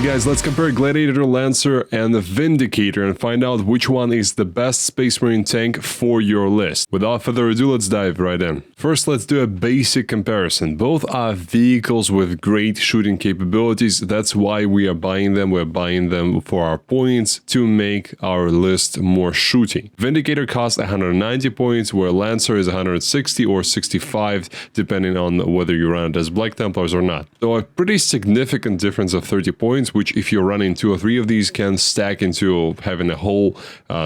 Hey guys, let's compare Gladiator Lancer and the Vindicator and find out which one is the best Space Marine tank for your list. Without further ado, let's dive right in. First, let's do a basic comparison. Both are vehicles with great shooting capabilities. That's why we are buying them. We're buying them for our points to make our list more shooty. Vindicator costs 190 points, where Lancer is 160 or 65, depending on whether you run it as Black Templars or not. So a pretty significant difference of 30 points, which if you're running 2 or 3 of these can stack into having a whole,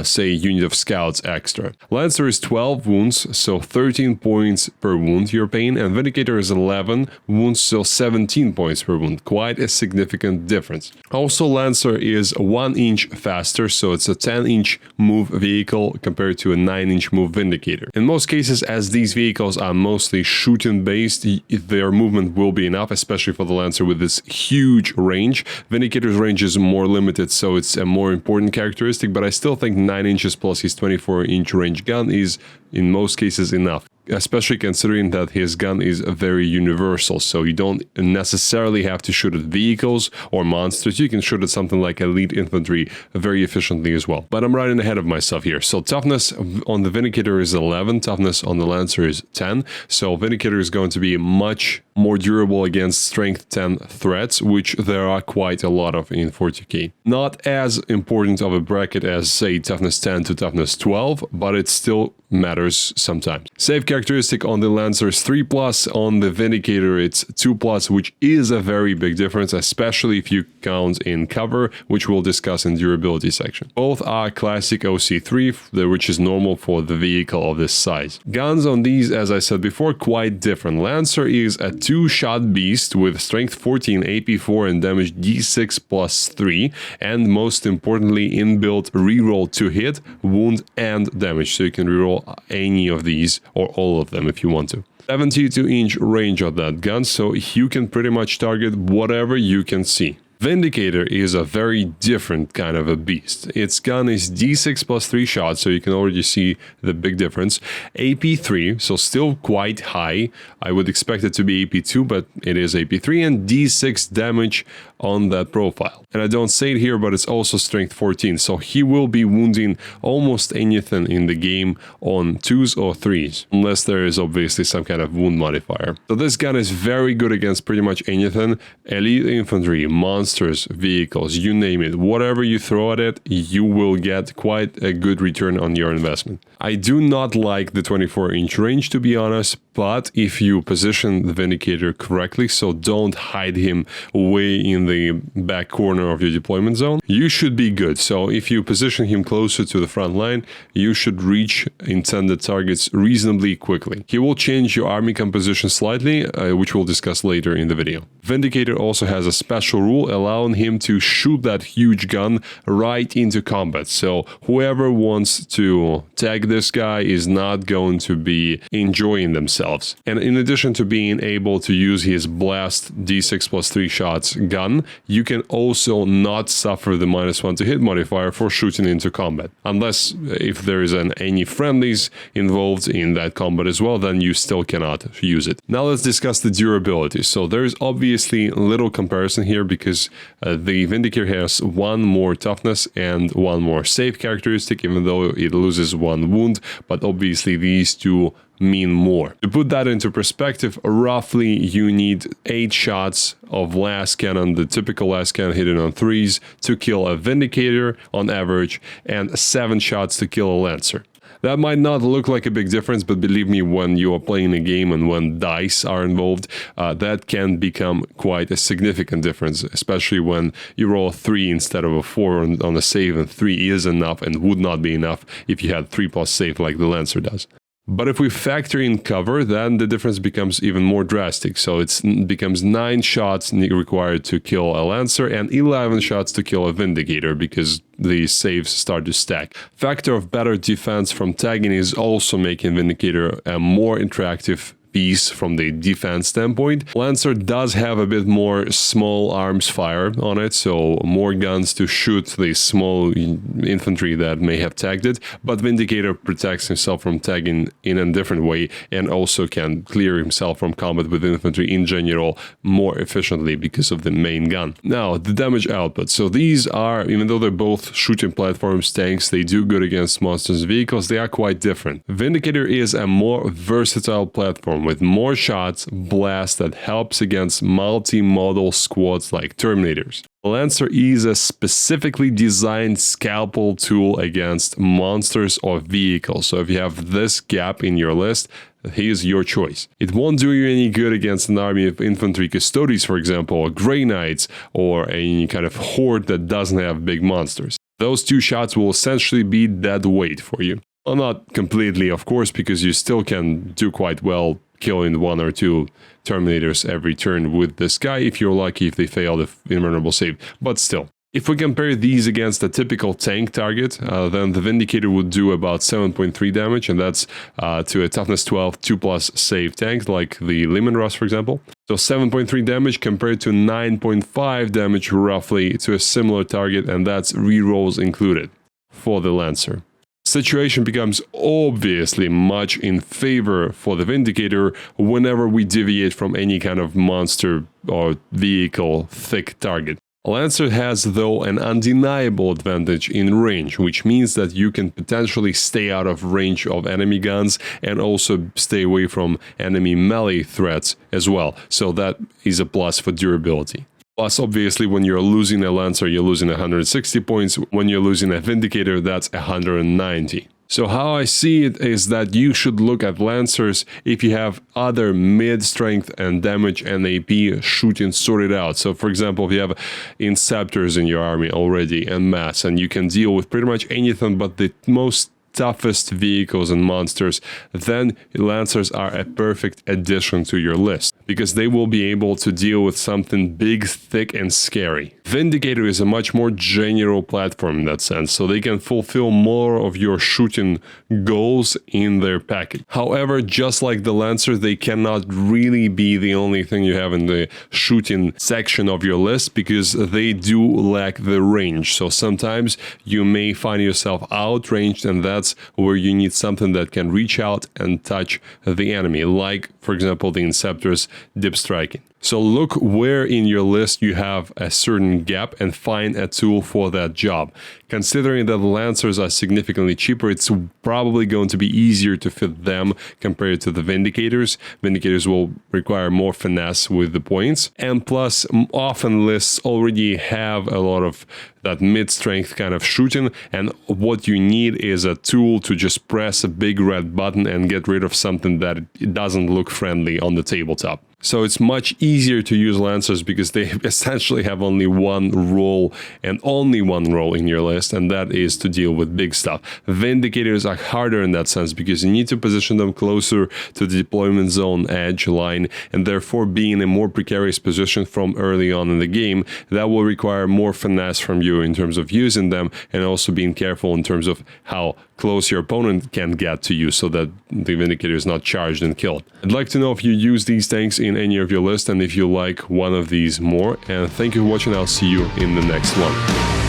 say, unit of scouts extra. Lancer is 12 wounds, so 13 points per wound you're paying, and Vindicator is 11 wounds, so 17 points per wound. Quite a significant difference. Also, Lancer is 1 inch faster, so it's a 10-inch move vehicle compared to a 9-inch move Vindicator. In most cases, as these vehicles are mostly shooting based, their movement will be enough, especially for the Lancer with this huge range. Vindicator's range is more limited, so it's a more important characteristic, but I still think 9 inches plus his 24-inch range gun is, in most cases, enough. Especially considering that his gun is very universal, so you don't necessarily have to shoot at vehicles or monsters. You can shoot at something like elite infantry very efficiently as well. But I'm running ahead of myself here. So toughness on the Vindicator is 11, toughness on the Lancer is 10. So Vindicator is going to be much more durable against strength 10 threats, which there are quite a lot of in 40k. Not as important of a bracket as, say, toughness 10 to toughness 12, but it still matters sometimes. Save characteristic on the Lancer is 3+, on the Vindicator it's 2+, which is a very big difference, especially if you count in cover, which we'll discuss in durability section. Both are classic OC3, which is normal for the vehicle of this size. Guns on these, as I said before, quite different. Lancer is a 2-shot beast with strength 14, AP 4, and damage D6 plus 3, and most importantly, inbuilt reroll to hit, wound, and damage, so you can reroll any of these or all of them if you want to. 72-inch range of that gun, so you can pretty much target whatever you can see. Vindicator is a very different kind of a beast. Its gun is D6 plus 3 shots, so you can already see the big difference. AP 3, so still quite high. I would expect it to be AP 2, but it is AP 3, and D6 damage on that profile. And I don't say it here, but it's also strength 14, so he will be wounding almost anything in the game on 2s or 3s, unless there is obviously some kind of wound modifier. So this gun is very good against pretty much anything. Elite infantry, monsters, vehicles, you name it. Whatever you throw at it, you will get quite a good return on your investment. I do not like the 24-inch range, to be honest, but if you position the Vindicator correctly, so don't hide him way in the back corner of your deployment zone, you should be good. So if you position him closer to the front line, you should reach intended targets reasonably quickly. He will change your army composition slightly, which we'll discuss later in the video. Vindicator also has a special rule allowing him to shoot that huge gun right into combat. So whoever wants to tag this guy is not going to be enjoying themselves. And in addition to being able to use his blast D6 plus 3 shots gun, you can also not suffer the -1 to hit modifier for shooting into combat. Unless if there is any friendlies involved in that combat as well, then you still cannot use it. Now let's discuss the durability. So there is obviously little comparison here because the Vindicator has 1 more toughness and 1 more save characteristic, even though it loses 1 wound, but obviously these two mean more. To put that into perspective, roughly you need 8 shots of last cannon, the typical last cannon hitting on 3s, to kill a Vindicator on average, and 7 shots to kill a Lancer. That might not look like a big difference, but believe me, when you are playing a game and when dice are involved, that can become quite a significant difference, especially when you roll a 3 instead of a 4 on a save, and 3 is enough and would not be enough if you had 3+ save like the Lancer does. But if we factor in cover, then the difference becomes even more drastic. So it becomes 9 shots required to kill a Lancer and 11 shots to kill a Vindicator because the saves start to stack. Factor of better defense from tagging is also making Vindicator a more interactive piece from the defense standpoint. Lancer does have a bit more small arms fire on it, so more guns to shoot the small infantry that may have tagged it, but Vindicator protects himself from tagging in a different way and also can clear himself from combat with infantry in general more efficiently because of the main gun. Now, the damage output. So these are, even though they're both shooting platforms, tanks, they do good against monsters and vehicles, they are quite different. Vindicator is a more versatile platform with more shots, blast that helps against multi-model squads like Terminators. Lancer is a specifically designed scalpel tool against monsters or vehicles, so if you have this gap in your list, here's your choice. It won't do you any good against an army of infantry custodies, for example, or Grey Knights, or any kind of horde that doesn't have big monsters. Those two shots will essentially be dead weight for you. Well, not completely, of course, because you still can do quite well killing 1 or 2 Terminators every turn with this guy, if you're lucky, if they fail the invulnerable save, but still. If we compare these against a typical tank target, then the Vindicator would do about 7.3 damage, and that's to a toughness 12, 2+ save tank, like the Lehman Russ, for example. So 7.3 damage compared to 9.5 damage roughly to a similar target, and that's rerolls included for the Lancer. Situation becomes obviously much in favor for the Vindicator whenever we deviate from any kind of monster or vehicle thick target. Lancer has, though, an undeniable advantage in range, which means that you can potentially stay out of range of enemy guns and also stay away from enemy melee threats as well, so that is a plus for durability. Plus, obviously, when you're losing a Lancer, you're losing 160 points. When you're losing a Vindicator, that's 190. So how I see it is that you should look at Lancers if you have other mid-strength and damage and AP shooting sorted out. So, for example, if you have Inceptors in your army already en masse, and you can deal with pretty much anything but the most toughest vehicles and monsters, then Lancers are a perfect addition to your list, because they will be able to deal with something big, thick, and scary. Vindicator is a much more general platform in that sense, so they can fulfill more of your shooting goals in their package. However, just like the Lancer, they cannot really be the only thing you have in the shooting section of your list, because they do lack the range. So sometimes you may find yourself outranged, and that's where you need something that can reach out and touch the enemy, like, for example, the Inceptor's dip striking. So look where in your list you have a certain gap and find a tool for that job. Considering that the Lancers are significantly cheaper, it's probably going to be easier to fit them compared to the Vindicators. Vindicators will require more finesse with the points, and plus often lists already have a lot of that mid-strength kind of shooting, and what you need is a tool to just press a big red button and get rid of something that it doesn't look friendly on the tabletop. So it's much easier to use Lancers because they essentially have only one role and only one role in your list, and that is to deal with big stuff. Vindicators are harder in that sense because you need to position them closer to the deployment zone edge line, and therefore be in a more precarious position from early on in the game. That will require more finesse from you in terms of using them, and also being careful in terms of how close your opponent can get to you so that the Vindicator is not charged and killed. I'd like to know if you use these tanks in any of your list and if you like one of these more, and thank you for watching. I'll see you in the next one.